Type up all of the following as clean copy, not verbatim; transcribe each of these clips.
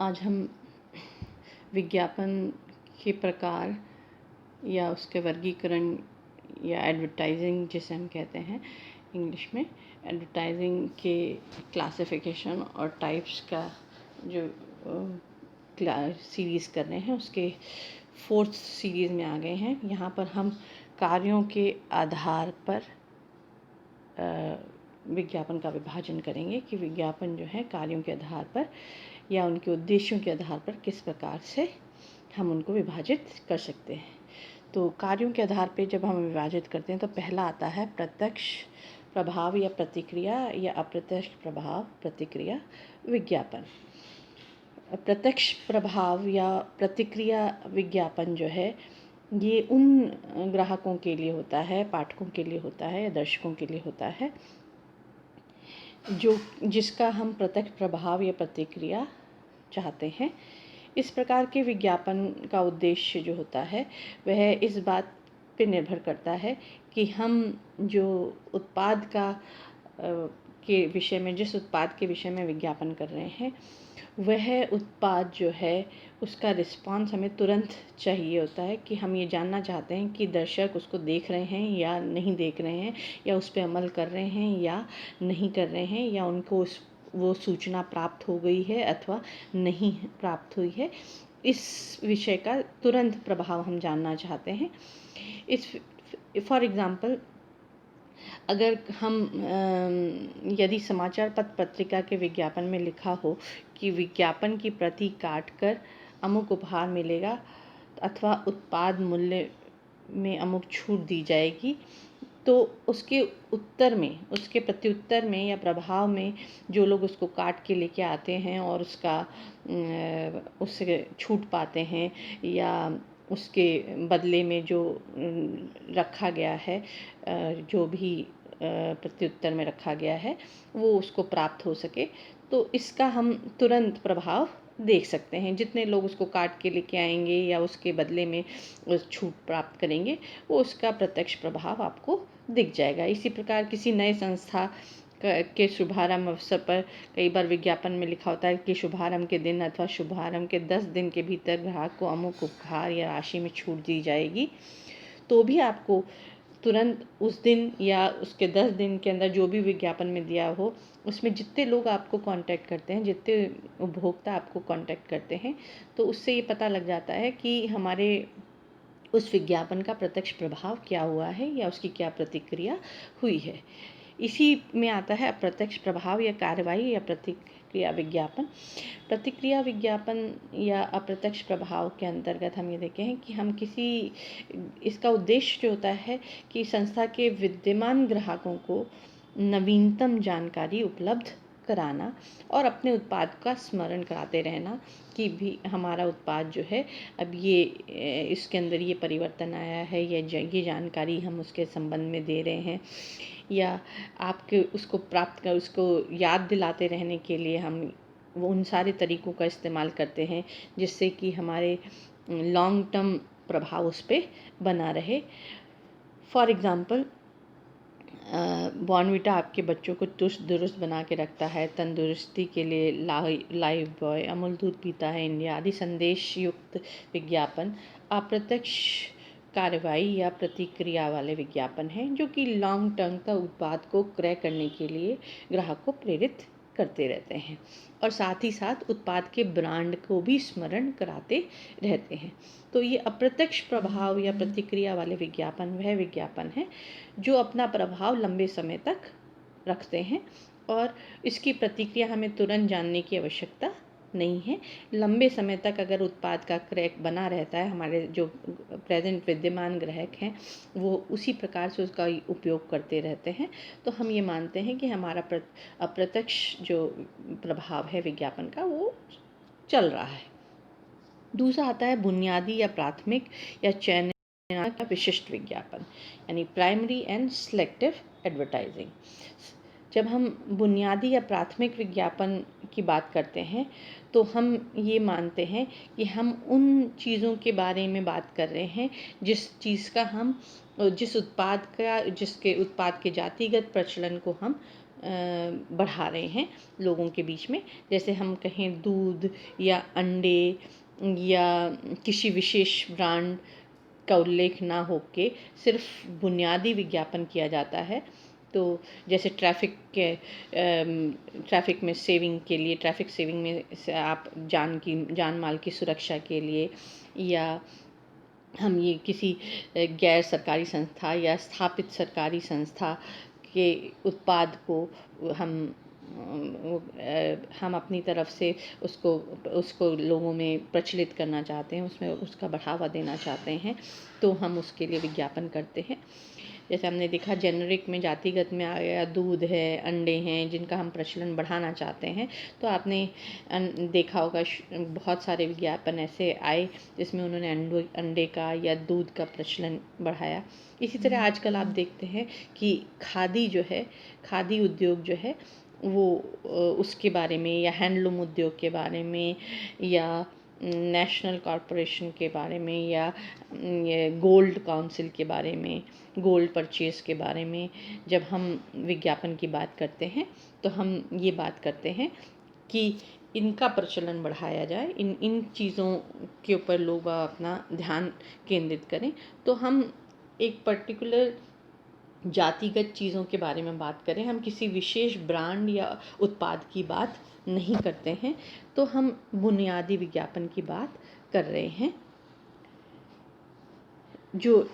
आज हम विज्ञापन के प्रकार या उसके वर्गीकरण या एडवर्टाइजिंग जिसे हम कहते हैं इंग्लिश में, एडवर्टाइजिंग के क्लासिफिकेशन और टाइप्स का जो सीरीज़ कर रहे हैं उसके 4th सीरीज़ में आ गए हैं। यहाँ पर हम कार्यों के आधार पर विज्ञापन का विभाजन करेंगे कि विज्ञापन जो है कार्यों के आधार पर या उनके उद्देश्यों के आधार पर किस प्रकार से हम उनको विभाजित कर सकते हैं। तो कार्यों के आधार पर जब हम विभाजित करते हैं तो पहला आता है प्रत्यक्ष प्रभाव या प्रतिक्रिया या अप्रत्यक्ष प्रभाव प्रतिक्रिया विज्ञापन। प्रत्यक्ष प्रभाव या प्रतिक्रिया विज्ञापन जो है ये उन ग्राहकों के लिए होता है, पाठकों के लिए होता है या दर्शकों के लिए होता है जिसका हम प्रत्यक्ष प्रभाव या प्रतिक्रिया चाहते हैं। इस प्रकार के विज्ञापन का उद्देश्य जो होता है वह इस बात पे निर्भर करता है कि हम जो उत्पाद का के विषय में जिस उत्पाद के विषय में विज्ञापन कर रहे हैं वह उत्पाद जो है उसका रिस्पांस हमें तुरंत चाहिए होता है कि हम ये जानना चाहते हैं कि दर्शक उसको देख रहे हैं या नहीं देख रहे हैं, या उस पर अमल कर रहे हैं या नहीं कर रहे हैं, या उनको वो सूचना प्राप्त हो गई है अथवा नहीं प्राप्त हुई है। इस विषय का तुरंत प्रभाव हम जानना चाहते हैं। फॉर एग्ज़ाम्पल, अगर हम यदि समाचार पत्र पत्रिका के विज्ञापन में लिखा हो कि विज्ञापन की प्रति काट कर अमुक उपहार मिलेगा अथवा उत्पाद मूल्य में अमुक छूट दी जाएगी, तो उसके उत्तर में, उसके प्रत्युत्तर में या प्रभाव में जो लोग उसको काट के लेके आते हैं और उससे छूट पाते हैं या उसके बदले में जो रखा गया है, जो भी प्रत्युत्तर में रखा गया है वो उसको प्राप्त हो सके, तो इसका हम तुरंत प्रभाव देख सकते हैं। जितने लोग उसको काट के लेके आएंगे या उसके बदले में उस छूट प्राप्त करेंगे वो उसका प्रत्यक्ष प्रभाव आपको दिख जाएगा। इसी प्रकार किसी नए संस्था के शुभारंभ अवसर पर कई बार विज्ञापन में लिखा होता है कि शुभारंभ के दिन अथवा शुभारंभ के 10 दिन के भीतर ग्राहक को अमुक उपहार या राशि में छूट दी जाएगी, तो भी आपको तुरंत उस दिन या उसके 10 दिन के अंदर जो भी विज्ञापन में दिया हो उसमें जितने लोग आपको कांटेक्ट करते हैं, जितने उपभोक्ता आपको कांटेक्ट करते हैं, तो उससे ये पता लग जाता है कि हमारे उस विज्ञापन का प्रत्यक्ष प्रभाव क्या हुआ है या उसकी क्या प्रतिक्रिया हुई है। इसी में आता है अप्रत्यक्ष प्रभाव या कार्रवाई या प्रतिक्रिया विज्ञापन। प्रतिक्रिया विज्ञापन या अप्रत्यक्ष प्रभाव के अंतर्गत हम ये देखें हैं कि हम इसका उद्देश्य जो होता है कि संस्था के विद्यमान ग्राहकों को नवीनतम जानकारी उपलब्ध कराना और अपने उत्पाद का स्मरण कराते रहना कि भी हमारा उत्पाद जो है अब ये इसके अंदर ये परिवर्तन आया है, ये जानकारी हम उसके संबंध में दे रहे हैं, या आपके उसको प्राप्त कर उसको याद दिलाते रहने के लिए हम वो उन सारे तरीक़ों का इस्तेमाल करते हैं जिससे कि हमारे लॉन्ग टर्म प्रभाव उस पर बना रहे। फॉर एग्ज़ाम्पल, बॉर्नविटा आपके बच्चों को चुस्त दुरुस्त बना के रखता है, तंदुरुस्ती के लिए लाइफ बॉय, अमूल दूध पीता है इंडिया आदि संदेश युक्त विज्ञापन अप्रत्यक्ष कार्रवाई या प्रतिक्रिया वाले विज्ञापन हैं जो कि लॉन्ग टर्म का उत्पाद को क्रय करने के लिए ग्राहक को प्रेरित करते रहते हैं और साथ ही साथ उत्पाद के ब्रांड को भी स्मरण कराते रहते हैं। तो ये अप्रत्यक्ष प्रभाव या प्रतिक्रिया वाले विज्ञापन वह विज्ञापन है जो अपना प्रभाव लंबे समय तक रखते हैं और इसकी प्रतिक्रिया हमें तुरंत जानने की आवश्यकता नहीं है। लंबे समय तक अगर उत्पाद का क्रय बना रहता है, हमारे जो प्रेजेंट विद्यमान ग्राहक हैं वो उसी प्रकार से उसका उपयोग करते रहते हैं, तो हम ये मानते हैं कि हमारा अप्रत्यक्ष जो प्रभाव है विज्ञापन का वो चल रहा है। दूसरा आता है बुनियादी या प्राथमिक या चयन का विशिष्ट विज्ञापन, यानी प्राइमरी एंड सिलेक्टिव एडवर्टाइजिंग। जब हम बुनियादी या प्राथमिक विज्ञापन की बात करते हैं तो हम ये मानते हैं कि हम उन चीज़ों के बारे में बात कर रहे हैं जिसके उत्पाद के जातिगत प्रचलन को हम बढ़ा रहे हैं लोगों के बीच में। जैसे हम कहें दूध या अंडे या किसी विशेष ब्रांड का उल्लेख ना होके सिर्फ बुनियादी विज्ञापन किया जाता है। तो जैसे ट्रैफिक में सेविंग के लिए, ट्रैफिक सेविंग में आप जान माल की सुरक्षा के लिए, या हम ये किसी गैर सरकारी संस्था या स्थापित सरकारी संस्था के उत्पाद को हम अपनी तरफ से उसको लोगों में प्रचलित करना चाहते हैं, उसमें उसका बढ़ावा देना चाहते हैं, तो हम उसके लिए विज्ञापन करते हैं। जैसे हमने देखा जेनरिक में, जातिगत में आ गया, दूध है, अंडे हैं, जिनका हम प्रचलन बढ़ाना चाहते हैं। तो आपने देखा होगा बहुत सारे विज्ञापन ऐसे आए जिसमें उन्होंने अंडे का या दूध का प्रचलन बढ़ाया। इसी तरह आजकल आप देखते हैं कि खादी उद्योग जो है वो उसके बारे में, या हैंडलूम उद्योग के बारे में, या नेशनल कॉरपोरेशन के बारे में, या गोल्ड काउंसिल के बारे में, गोल्ड परचेज के बारे में जब हम विज्ञापन की बात करते हैं तो हम ये बात करते हैं कि इनका प्रचलन बढ़ाया जाए, इन चीज़ों के ऊपर लोग अपना ध्यान केंद्रित करें। तो हम एक पर्टिकुलर जातिगत चीज़ों के बारे में बात करें, हम किसी विशेष ब्रांड या उत्पाद की बात नहीं करते हैं, तो हम बुनियादी विज्ञापन की बात कर रहे हैं। जो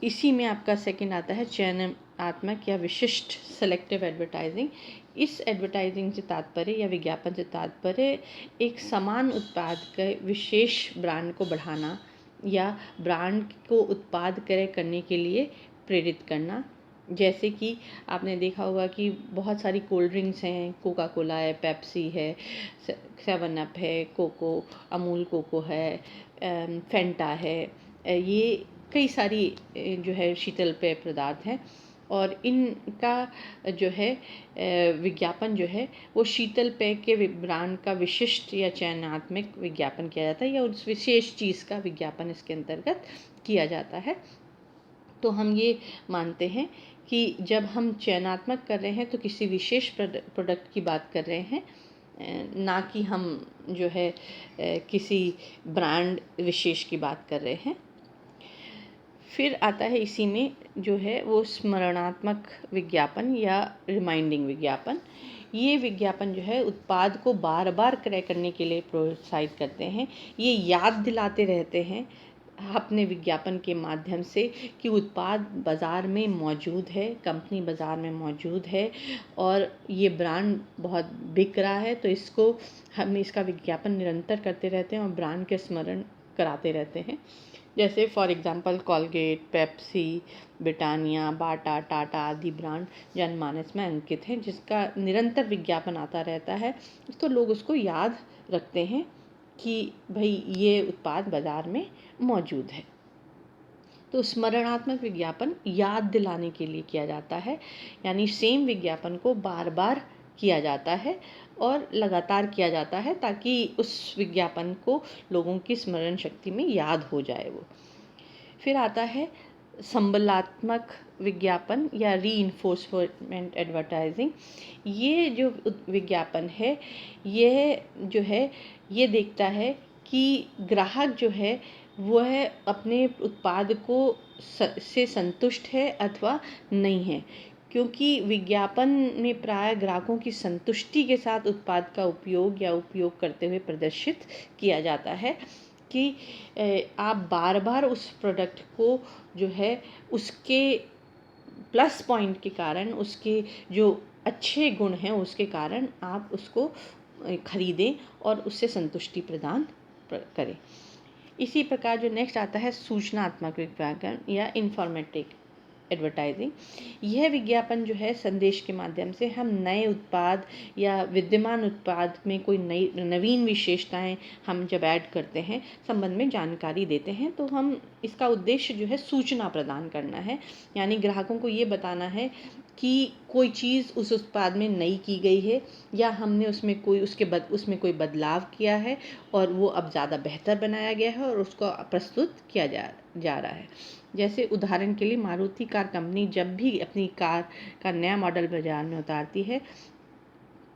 इसी में आपका सेकंड आता है चयनात्मक या विशिष्ट, सेलेक्टिव एडवर्टाइजिंग। इस एडवर्टाइजिंग से तात्पर्य या विज्ञापन से तात्पर्य एक समान उत्पाद के विशेष ब्रांड को बढ़ाना या ब्रांड को उत्पाद क्रय करने के लिए प्रेरित करना। जैसे कि आपने देखा होगा कि बहुत सारी कोल्ड ड्रिंक्स हैं, कोका कोला है, पेप्सी है, 7 अप है, कोको, अमूल कोको है, फेंटा है, ये कई सारी जो है शीतल पेय पदार्थ हैं, और इनका जो है विज्ञापन जो है वो शीतल पेय के ब्रांड का विशिष्ट या चयनात्मक विज्ञापन किया जाता है, या उस विशेष चीज़ का विज्ञापन इसके अंतर्गत किया जाता है। तो हम ये मानते हैं कि जब हम चयनात्मक कर रहे हैं तो किसी विशेष प्रोडक्ट की बात कर रहे हैं, ना कि हम जो है किसी ब्रांड विशेष की बात कर रहे हैं। फिर आता है इसी में जो है वो स्मरणात्मक विज्ञापन या रिमाइंडिंग विज्ञापन। ये विज्ञापन जो है उत्पाद को बार बार क्रय करने के लिए प्रोत्साहित करते हैं। ये याद दिलाते रहते हैं अपने विज्ञापन के माध्यम से कि उत्पाद बाज़ार में मौजूद है, कंपनी बाज़ार में मौजूद है और ये ब्रांड बहुत बिक रहा है, तो हम इसका विज्ञापन निरंतर करते रहते हैं और ब्रांड के स्मरण कराते रहते हैं। जैसे for example Colgate, Pepsi, Britannia, Bata, Tata आदि ब्रांड जनमानस में अंकित हैं, जिसका निरंतर विज्ञापन आता रहता है, तो लोग उसको याद रखते हैं कि भाई ये उत्पाद बाज़ार में मौजूद है। तो स्मरणात्मक विज्ञापन याद दिलाने के लिए किया जाता है, यानी सेम विज्ञापन को बार बार किया जाता है और लगातार किया जाता है ताकि उस विज्ञापन को लोगों की स्मरण शक्ति में याद हो जाए वो। फिर आता है संबलात्मक विज्ञापन या रीइंफोर्समेंट एडवर्टाइजिंग। ये जो विज्ञापन है यह जो है ये देखता है कि ग्राहक जो है वह अपने उत्पाद को से संतुष्ट है अथवा नहीं है, क्योंकि विज्ञापन में प्राय ग्राहकों की संतुष्टि के साथ उत्पाद का उपयोग या उपयोग करते हुए प्रदर्शित किया जाता है कि आप बार बार उस प्रोडक्ट को जो है उसके प्लस पॉइंट के कारण, उसके जो अच्छे गुण हैं उसके कारण आप उसको खरीदें और उससे संतुष्टि प्रदान करें। इसी प्रकार जो नेक्स्ट आता है सूचनात्मक विज्ञापन या इंफॉर्मेटिव एडवर्टाइजिंग। यह विज्ञापन जो है संदेश के माध्यम से हम नए उत्पाद या विद्यमान उत्पाद में कोई नवीन विशेषताएं हम जब ऐड करते हैं, संबंध में जानकारी देते हैं, तो हम इसका उद्देश्य जो है सूचना प्रदान करना है, यानी ग्राहकों को ये बताना है कि कोई चीज़ उस उत्पाद में नई की गई है या हमने उसमें उसमें कोई बदलाव किया है और वो अब ज़्यादा बेहतर बनाया गया है और उसको प्रस्तुत किया जा रहा है। जैसे उदाहरण के लिए मारुति कार कंपनी जब भी अपनी कार का नया मॉडल बाजार में उतारती है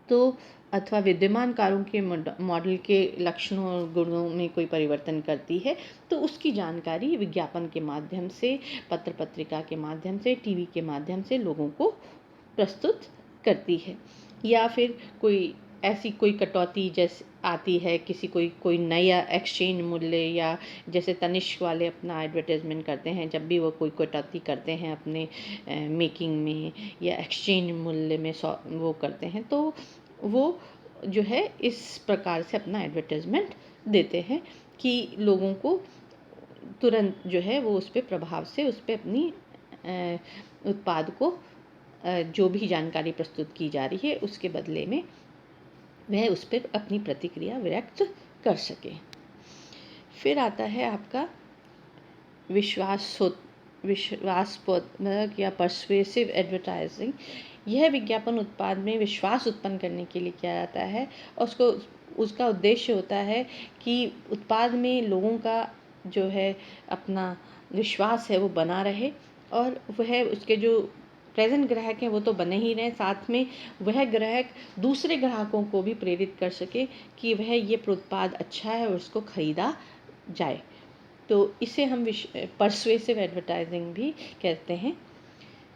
तो अथवा विद्यमान कारों के मॉडल के लक्षणों और गुणों में कोई परिवर्तन करती है तो उसकी जानकारी विज्ञापन के माध्यम से, पत्र पत्रिका के माध्यम से, टीवी के माध्यम से लोगों को प्रस्तुत करती है। या फिर कोई कटौती जैसे आती है, कोई नया एक्सचेंज मूल्य, या जैसे तनिष्क वाले अपना एडवर्टाइजमेंट करते हैं, जब भी वो कोई कटौती करते हैं अपने मेकिंग में या एक्सचेंज मूल्य में वो करते हैं, तो वो जो है इस प्रकार से अपना एडवर्टाइजमेंट देते हैं कि लोगों को तुरंत जो है वो उस पर प्रभाव से उस पर अपनी उत्पाद को जो भी जानकारी प्रस्तुत की जा रही है उसके बदले में वह उस पर अपनी प्रतिक्रिया व्यक्त कर सके। फिर आता है आपका विश्वासपूर्वक या पर्सुएसिव एडवर्टाइजिंग। यह विज्ञापन उत्पाद में विश्वास उत्पन्न करने के लिए किया जाता है और उसका उद्देश्य होता है कि उत्पाद में लोगों का जो है अपना विश्वास है वो बना रहे और वह उसके जो प्रेजेंट ग्राहक हैं वो तो बने ही रहे, साथ में वह ग्राहक दूसरे ग्राहकों को भी प्रेरित कर सके कि वह ये उत्पाद अच्छा है और उसको खरीदा जाए। तो इसे हम पर्सुएसिव एडवर्टाइजिंग भी कहते हैं।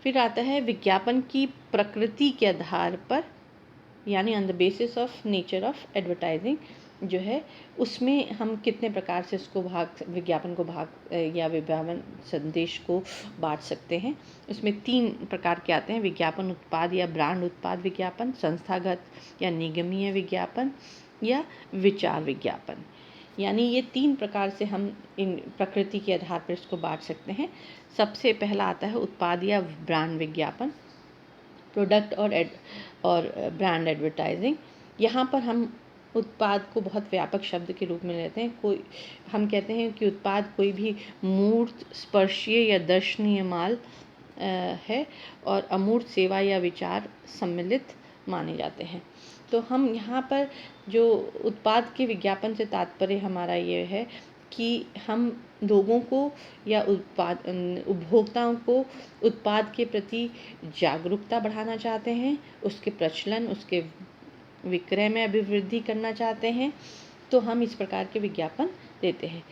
फिर आता है विज्ञापन की प्रकृति के आधार पर, यानी on the basis of nature of advertising जो है उसमें हम कितने प्रकार से विज्ञापन को या विज्ञापन संदेश को बांट सकते हैं। इसमें 3 प्रकार के आते हैं: विज्ञापन उत्पाद या ब्रांड उत्पाद विज्ञापन, संस्थागत या निगमीय विज्ञापन, या विचार विज्ञापन। यानी ये 3 प्रकार से हम इन प्रकृति के आधार पर इसको बांट सकते हैं। सबसे पहला आता है उत्पाद या ब्रांड विज्ञापन, प्रोडक्ट और ब्रांड एडवर्टाइजिंग। यहाँ पर हम उत्पाद को बहुत व्यापक शब्द के रूप में लेते हैं। हम कहते हैं कि उत्पाद कोई भी मूर्त, स्पर्शीय या दर्शनीय माल है और अमूर्त सेवा या विचार सम्मिलित माने जाते हैं। तो हम यहाँ पर जो उत्पाद के विज्ञापन से तात्पर्य हमारा ये है कि हम लोगों को या उपभोक्ताओं को उत्पाद के प्रति जागरूकता बढ़ाना चाहते हैं, उसके प्रचलन, उसके विक्रय में अभिवृद्धि करना चाहते हैं, तो हम इस प्रकार के विज्ञापन देते हैं।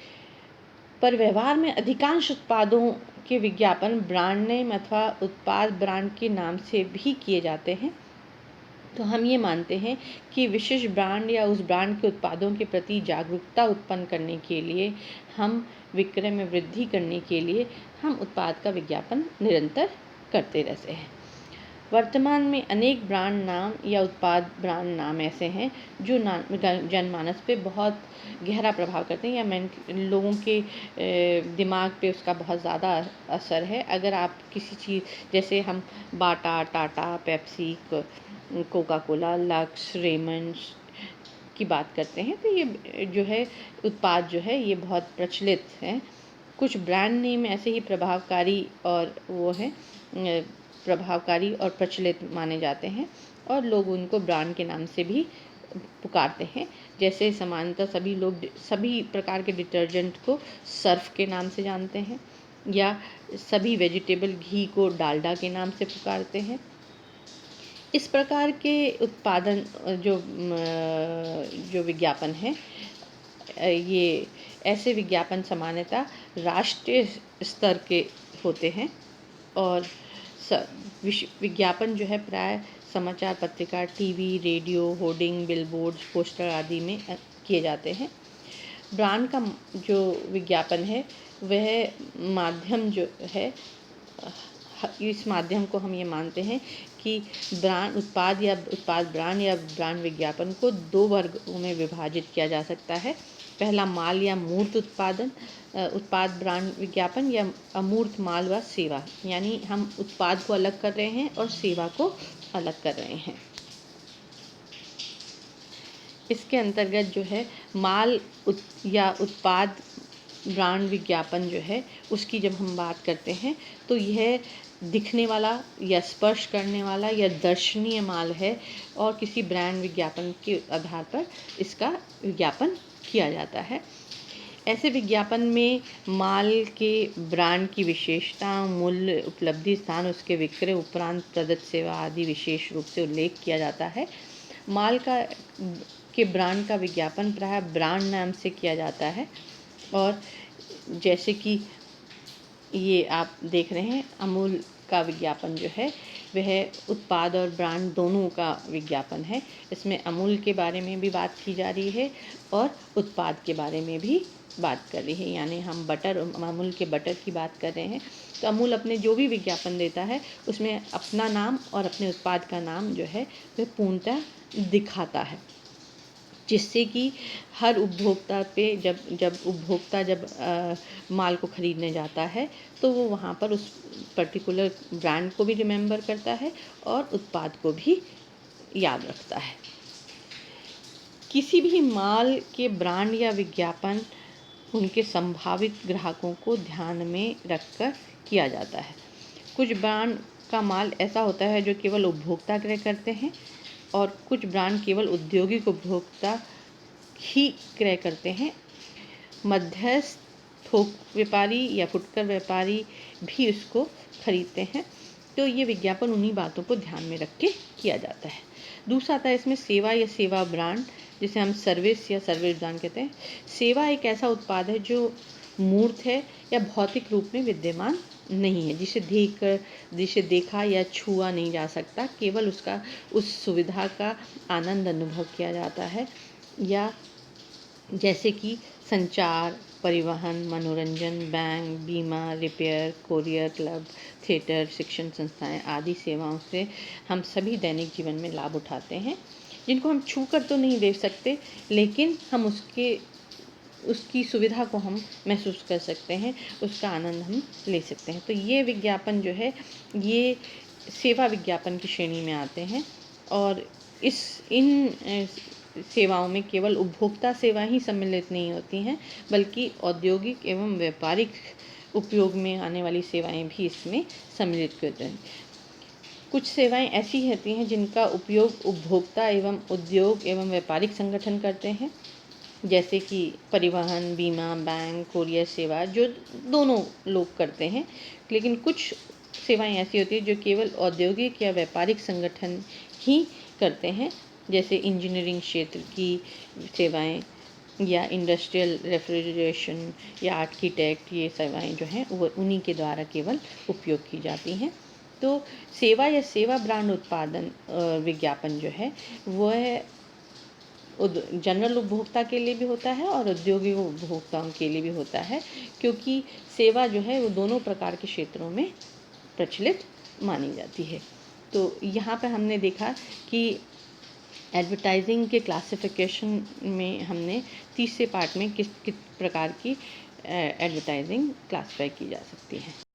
पर व्यवहार में अधिकांश उत्पादों के विज्ञापन ब्रांड नेम अथवा उत्पाद ब्रांड के नाम से भी किए जाते हैं। तो हम ये मानते हैं कि विशेष ब्रांड या उस ब्रांड के उत्पादों के प्रति जागरूकता उत्पन्न करने के लिए, हम विक्रय में वृद्धि करने के लिए हम उत्पाद का विज्ञापन निरंतर करते रहते हैं। वर्तमान में अनेक ब्रांड नाम या उत्पाद ब्रांड नाम ऐसे हैं जो जनमानस पे बहुत गहरा प्रभाव करते हैं या लोगों के दिमाग पे उसका बहुत ज़्यादा असर है। अगर आप किसी चीज़ जैसे हम Bata, Tata, Pepsi, Coca Cola, Lux, Raymonds की बात करते हैं तो ये जो है उत्पाद जो है ये बहुत प्रचलित हैं। कुछ ब्रांड नेम ऐसे ही प्रभावकारी और प्रचलित माने जाते हैं और लोग उनको ब्रांड के नाम से भी पुकारते हैं। जैसे सामान्यतः सभी लोग सभी प्रकार के डिटर्जेंट को सर्फ के नाम से जानते हैं या सभी वेजिटेबल घी को डालडा के नाम से पुकारते हैं। इस प्रकार के उत्पादन जो विज्ञापन है, ये ऐसे विज्ञापन सामान्यतः राष्ट्रीय स्तर के होते हैं और विज्ञापन जो है प्राय समाचार पत्रिका, TV, radio, hoarding, billboards, poster आदि में किए जाते हैं। ब्रांड का जो विज्ञापन है वह माध्यम जो है, इस माध्यम को हम ये मानते हैं कि उत्पाद ब्रांड या ब्रांड विज्ञापन को 2 वर्गों में विभाजित किया जा सकता है। पहला माल या मूर्त उत्पाद ब्रांड विज्ञापन, या अमूर्त माल व सेवा, यानी हम उत्पाद को अलग कर रहे हैं और सेवा को अलग कर रहे हैं। इसके अंतर्गत जो है माल या उत्पाद ब्रांड विज्ञापन जो है उसकी जब हम बात करते हैं तो यह दिखने वाला या स्पर्श करने वाला या दर्शनीय माल है और किसी ब्रांड विज्ञापन के आधार पर इसका विज्ञापन किया जाता है। ऐसे विज्ञापन में माल के ब्रांड की विशेषता, मूल्य, उपलब्धि, स्थान, उसके विक्रय उपरांत प्रदत्त सेवा आदि विशेष रूप से उल्लेख किया जाता है। माल के ब्रांड का विज्ञापन प्रायः ब्रांड नाम से किया जाता है और जैसे कि ये आप देख रहे हैं अमूल का विज्ञापन जो है वह उत्पाद और ब्रांड दोनों का विज्ञापन है। इसमें अमूल के बारे में भी बात की जा रही है और उत्पाद के बारे में भी बात कर रही है, यानी हम अमूल के बटर की बात कर रहे हैं तो अमूल अपने जो भी विज्ञापन देता है उसमें अपना नाम और अपने उत्पाद का नाम जो है वह पूर्णतः दिखाता है, जिससे कि हर उपभोक्ता पे जब उपभोक्ता माल को ख़रीदने जाता है तो वो वहाँ पर उस पर्टिकुलर ब्रांड को भी रिमेंबर करता है और उत्पाद को भी याद रखता है। किसी भी माल के ब्रांड या विज्ञापन उनके संभावित ग्राहकों को ध्यान में रखकर किया जाता है। कुछ ब्रांड का माल ऐसा होता है जो केवल उपभोक्ता क्रय करते हैं और कुछ ब्रांड केवल औद्योगिक उपभोक्ता ही क्रय करते हैं। मध्यस्थ थोक व्यापारी या फुटकर व्यापारी भी उसको खरीदते हैं। तो ये विज्ञापन उन्हीं बातों को ध्यान में रख के किया जाता है। दूसरा आता है इसमें सेवा या सेवा ब्रांड, जिसे हम सर्विस या सर्विस ब्रांड कहते हैं। सेवा एक ऐसा उत्पाद है जो मूर्त है या भौतिक रूप में विद्यमान नहीं है, जिसे देखा या छुआ नहीं जा सकता, केवल उस सुविधा का आनंद अनुभव किया जाता है। या जैसे कि संचार, परिवहन, मनोरंजन, बैंक, बीमा, रिपेयर, कोरियर, क्लब, थिएटर, शिक्षण संस्थाएं आदि सेवाओं से हम सभी दैनिक जीवन में लाभ उठाते हैं, जिनको हम छू कर तो नहीं देख सकते लेकिन हम उसकी सुविधा को हम महसूस कर सकते हैं, उसका आनंद हम ले सकते हैं। तो ये विज्ञापन जो है ये सेवा विज्ञापन की श्रेणी में आते हैं और इन सेवाओं में केवल उपभोक्ता सेवा ही सम्मिलित नहीं होती हैं बल्कि औद्योगिक एवं व्यापारिक उपयोग में आने वाली सेवाएं भी इसमें सम्मिलित होती हैं। कुछ सेवाएं ऐसी होती हैं जिनका उपयोग उपभोक्ता एवं उद्योग एवं व्यापारिक संगठन करते हैं, जैसे कि परिवहन, बीमा, बैंक, कोरियर सेवा, जो दोनों लोग करते हैं। लेकिन कुछ सेवाएं ऐसी होती हैं जो केवल औद्योगिक या व्यापारिक संगठन ही करते हैं, जैसे इंजीनियरिंग क्षेत्र की सेवाएं या इंडस्ट्रियल रेफ्रिजरेशन या आर्किटेक्ट, ये सेवाएं जो हैं वो उन्हीं के द्वारा केवल उपयोग की जाती हैं। तो सेवा या सेवा ब्रांड उत्पादन विज्ञापन जो है वह जनरल उपभोक्ता के लिए भी होता है और औद्योगिक उपभोक्ताओं के लिए भी होता है, क्योंकि सेवा जो है वो दोनों प्रकार के क्षेत्रों में प्रचलित मानी जाती है। तो यहाँ पर हमने देखा कि एडवर्टाइजिंग के क्लासिफिकेशन में हमने तीसरे पार्ट में किस किस प्रकार की एडवर्टाइजिंग क्लासिफाई की जा सकती है।